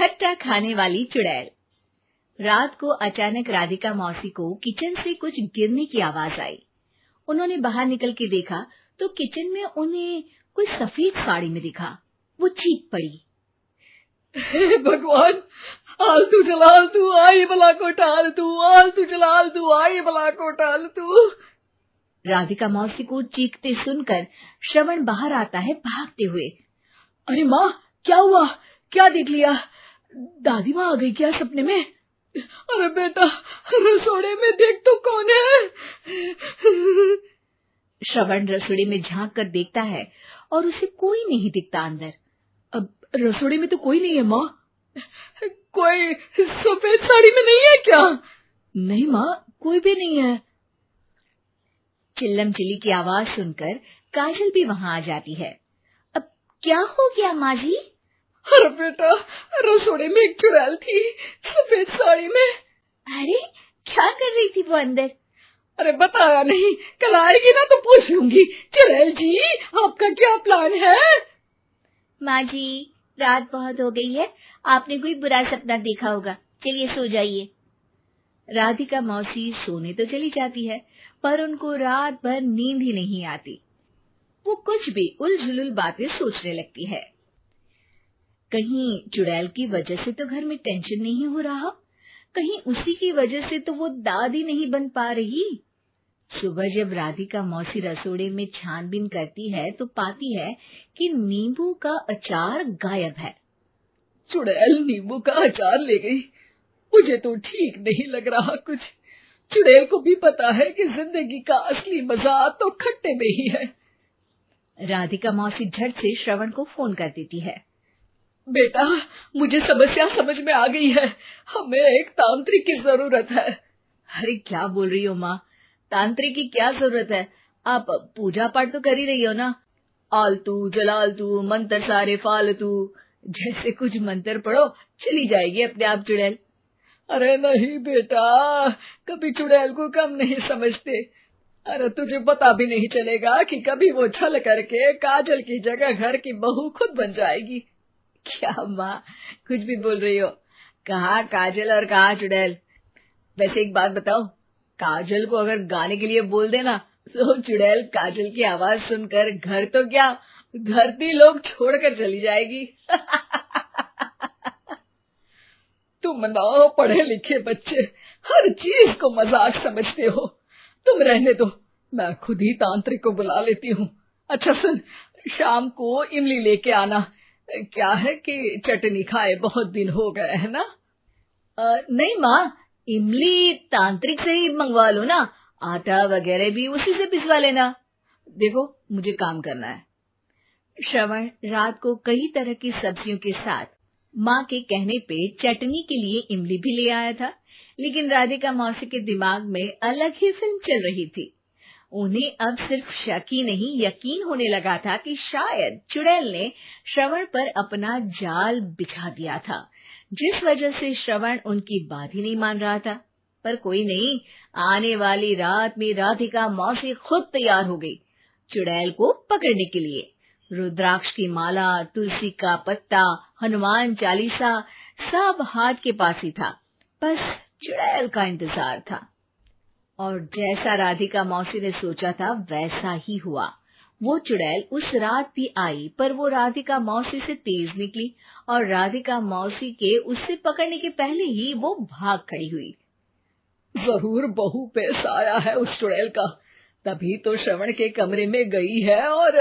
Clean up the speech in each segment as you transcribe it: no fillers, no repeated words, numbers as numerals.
खट्टा खाने वाली चुड़ैल। रात को अचानक राधिका मौसी को किचन से कुछ गिरने की आवाज आई। उन्होंने बाहर निकल के देखा तो किचन में उन्हें कोई सफेद साड़ी में दिखा। वो चीख पड़ी, हे भगवान, आलतू जलालतू आई भला को टालतू, आलतू जलालतू आई भला को टालतू। राधिका मौसी को चीखते सुनकर श्रवण बाहर आता है भागते हुए। अरे माँ, क्या हुआ? क्या देख लिया? दादी माँ आ गई क्या सपने में? अरे बेटा, रसोड़े में देख तो कौन है? श्रवण रसोड़े में झांक कर देखता है और उसे कोई नहीं दिखता अंदर। अब रसोड़े में तो कोई नहीं है माँ। कोई सफेद साड़ी में नहीं है क्या? नहीं माँ, कोई भी नहीं है। चिल्लम चिल्ली की आवाज सुनकर काजल भी वहां आ जाती है। अब क्या हो गया माँ जी? अरे बेटा, रसोड़े में एक चुड़ैल थी सफेद साड़ी में। अरे क्या कर रही थी वो अंदर? अरे बताया नहीं, कल आएगी ना तो पूछ लूंगी। चुड़ैल जी, आपका क्या प्लान है? माँ जी, रात बहुत हो गई है, आपने कोई बुरा सपना देखा होगा, चलिए सो जाइए। राधिका मौसी सोने तो चली जाती है पर उनको रात भर नींद ही नहीं आती। वो कुछ भी उलझुल बातें सोचने लगती है। कहीं चुड़ैल की वजह से तो घर में टेंशन नहीं हो रहा, कहीं उसी की वजह से तो वो दादी नहीं बन पा रही। सुबह जब राधिका मौसी रसोड़े में छानबीन करती है तो पाती है कि नींबू का अचार गायब है। चुड़ैल नींबू का अचार ले गई, मुझे तो ठीक नहीं लग रहा कुछ। चुड़ैल को भी पता है कि जिंदगी का असली मजा तो खट्टे में ही है। राधिका मौसी झट से श्रवण को फोन कर देती है। बेटा, मुझे समस्या समझ में आ गई है, हमें एक तांत्रिक की जरूरत है। अरे क्या बोल रही हो माँ, तांत्रिक की क्या जरूरत है? आप पूजा पाठ तो कर ही रही हो ना। आलतू जलालतू मंत्र सारे फालतू जैसे कुछ मंत्र पढ़ो, चली जाएगी अपने आप चुड़ैल। अरे नहीं बेटा, कभी चुड़ैल को कम नहीं समझते। अरे तुझे पता भी नहीं चलेगा कि कभी वो छल करके काजल की जगह घर की बहू खुद बन जाएगी। क्या माँ, कुछ भी बोल रही हो? कहाँ काजल और कहाँ चुड़ैल? वैसे एक बात बताओ, काजल को अगर गाने के लिए बोल देना तो चुड़ैल काजल की आवाज सुनकर घर तो क्या, धरती लोग छोड़कर चली जाएगी। तुम ना पढ़े लिखे बच्चे हर चीज को मजाक समझते हो। तुम रहने दो, मैं खुद ही तांत्रिक को बुला लेती हूँ। अच्छा सुन, शाम को इमली लेके आना। क्या है कि चटनी खाए बहुत दिन हो गए है ना? नहीं माँ, इमली तांत्रिक से ही मंगवा लो ना, आटा वगैरह भी उसी से पिसवा लेना। देखो मुझे काम करना है। श्रवण रात को कई तरह की सब्जियों के साथ माँ के कहने पे चटनी के लिए इमली भी ले आया था, लेकिन राधिका मौसी के दिमाग में अलग ही फिल्म चल रही थी। उन्हें अब सिर्फ शक ही नहीं यकीन होने लगा था कि शायद चुड़ैल ने श्रवण पर अपना जाल बिछा दिया था, जिस वजह से श्रवण उनकी बात ही नहीं मान रहा था। पर कोई नहीं, आने वाली रात में राधिका मौसी खुद तैयार हो गई चुड़ैल को पकड़ने के लिए। रुद्राक्ष की माला, तुलसी का पत्ता, हनुमान चालीसा सब हाथ के पास ही था, बस चुड़ैल का इंतजार था। और जैसा राधिका मौसी ने सोचा था वैसा ही हुआ। वो चुड़ैल उस रात भी आई, पर वो राधिका मौसी से तेज निकली और राधिका मौसी के उससे पकड़ने के पहले ही वो भाग खड़ी हुई। जरूर बहू पे साया है उस चुड़ैल का, तभी तो श्रवण के कमरे में गई है। और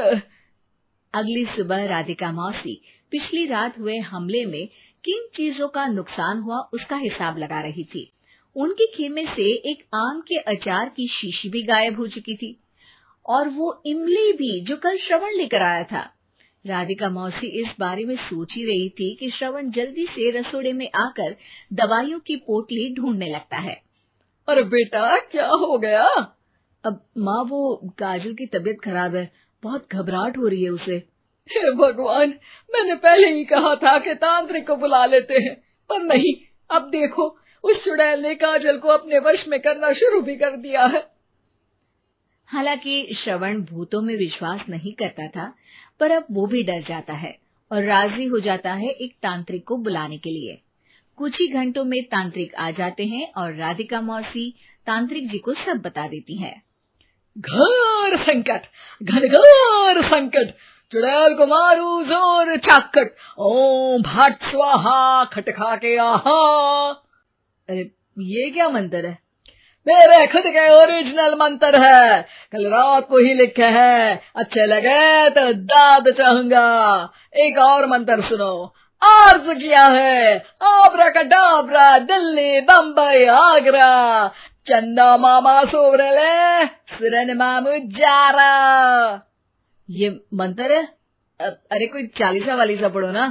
अगली सुबह राधिका मौसी पिछली रात हुए हमले में किन चीजों का नुकसान हुआ उसका हिसाब लगा रही थी। उनके खेमे से एक आम के अचार की शीशी भी गायब हो चुकी थी और वो इमली भी जो कल श्रवण लेकर आया था। राधिका मौसी इस बारे में सोच ही रही थी कि श्रवण जल्दी से रसोड़े में आकर दवाइयों की पोटली ढूंढने लगता है। अरे बेटा, क्या हो गया? अब माँ, वो काजल की तबीयत खराब है, बहुत घबराहट हो रही है उसे। हे भगवान, मैंने पहले ही कहा था कि तांत्रिक को बुला लेते हैं, पर नहीं। अब देखो, उस चुड़ैल ने काजल को अपने वश में करना शुरू भी कर दिया है। हालांकि श्रवण भूतों में विश्वास नहीं करता था, पर अब वो भी डर जाता है और राजी हो जाता है एक तांत्रिक को बुलाने के लिए। कुछ ही घंटों में तांत्रिक आ जाते हैं और राधिका मौसी तांत्रिक जी को सब बता देती हैं। घोर संकट, घनघोर संकट, चुड़ैल को मारू जोर चाकट, ओम भट स्वाहा खटखा के आहा। अरे ये क्या मंत्र है? मेरे खुद के ओरिजिनल मंत्र है, कल रात को ही लिखे हैं, अच्छे लगे तो दाद चाहूंगा। एक और मंत्र सुनो, अर्ज किया है आब्राकडाब्रा, दिल्ली बम्बई आगरा, चंदा मामा सोवरले सुरन मामू जारा। ये मंत्र है? अरे कोई 40 वालीसा पढ़ो ना।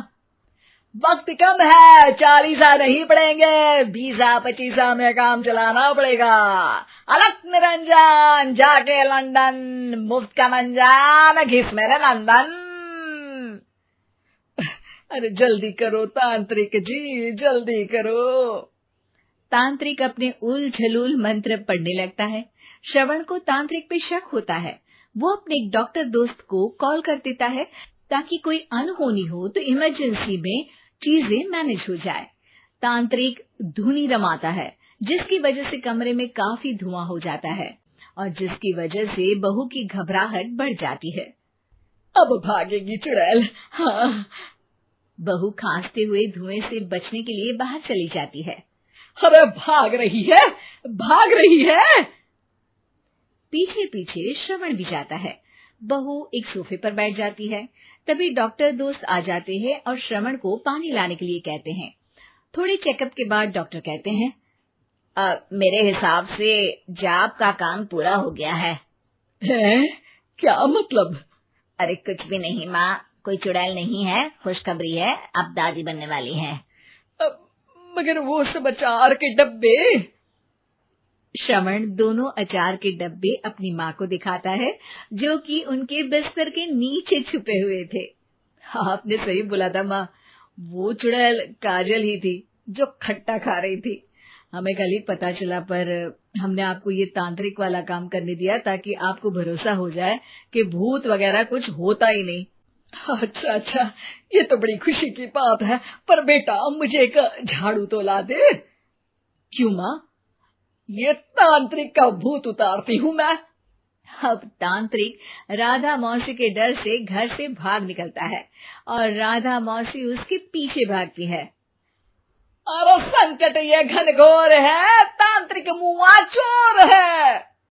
वक्त कम है, 40 नहीं पड़ेंगे, 20-25 में काम चलाना पड़ेगा। अलग निरंजन जाके लंदन, मुफ्त का मंजान घिस मेरे नंदन। अरे जल्दी करो तांत्रिक जी, जल्दी करो। तांत्रिक अपने उल झलूल मंत्र पढ़ने लगता है। श्रवण को तांत्रिक पे शक होता है। वो अपने एक डॉक्टर दोस्त को कॉल कर देता है ताकि कोई अनहोनी हो तो इमरजेंसी में चीजें मैनेज हो जाए। तांत्रिक धुनी रमाता है, जिसकी वजह से कमरे में काफी धुआं हो जाता है और जिसकी वजह से बहू की घबराहट बढ़ जाती है। अब भागेगी चुड़ैल। हाँ। बहू खांसते हुए धुएं से बचने के लिए बाहर चली जाती है। अरे भाग रही है, भाग रही है। पीछे पीछे श्रवण भी जाता है। बहू एक सोफे पर बैठ जाती है। तभी डॉक्टर दोस्त आ जाते हैं और श्रवण को पानी लाने के लिए कहते हैं। थोड़े चेकअप के बाद डॉक्टर कहते हैं, मेरे हिसाब से जाप का काम पूरा हो गया है। क्या मतलब? अरे कुछ भी नहीं माँ, कोई चुड़ैल नहीं है, खुशखबरी है, अब दादी बनने वाली है। मगर वो सब अचार के डब्बे। श्रवण दोनों अचार के डब्बे अपनी माँ को दिखाता है, जो कि उनके बिस्तर के नीचे छुपे हुए थे। आपने सही बोला था माँ, वो चुड़ैल काजल ही थी जो खट्टा खा रही थी। हमें कल ही पता चला, पर हमने आपको ये तांत्रिक वाला काम करने दिया ताकि आपको भरोसा हो जाए कि भूत वगैरह कुछ होता ही नहीं। अच्छा अच्छा, ये तो बड़ी खुशी की बात है, पर बेटा मुझे एक झाड़ू तो ला दे। क्यों माँ? ये तांत्रिक का भूत उतारती हूँ मैं। अब तांत्रिक राधा मौसी के डर से घर से भाग निकलता है और राधा मौसी उसके पीछे भागती है। अरे संकट ये घनघोर है, तांत्रिक मुआ चोर है।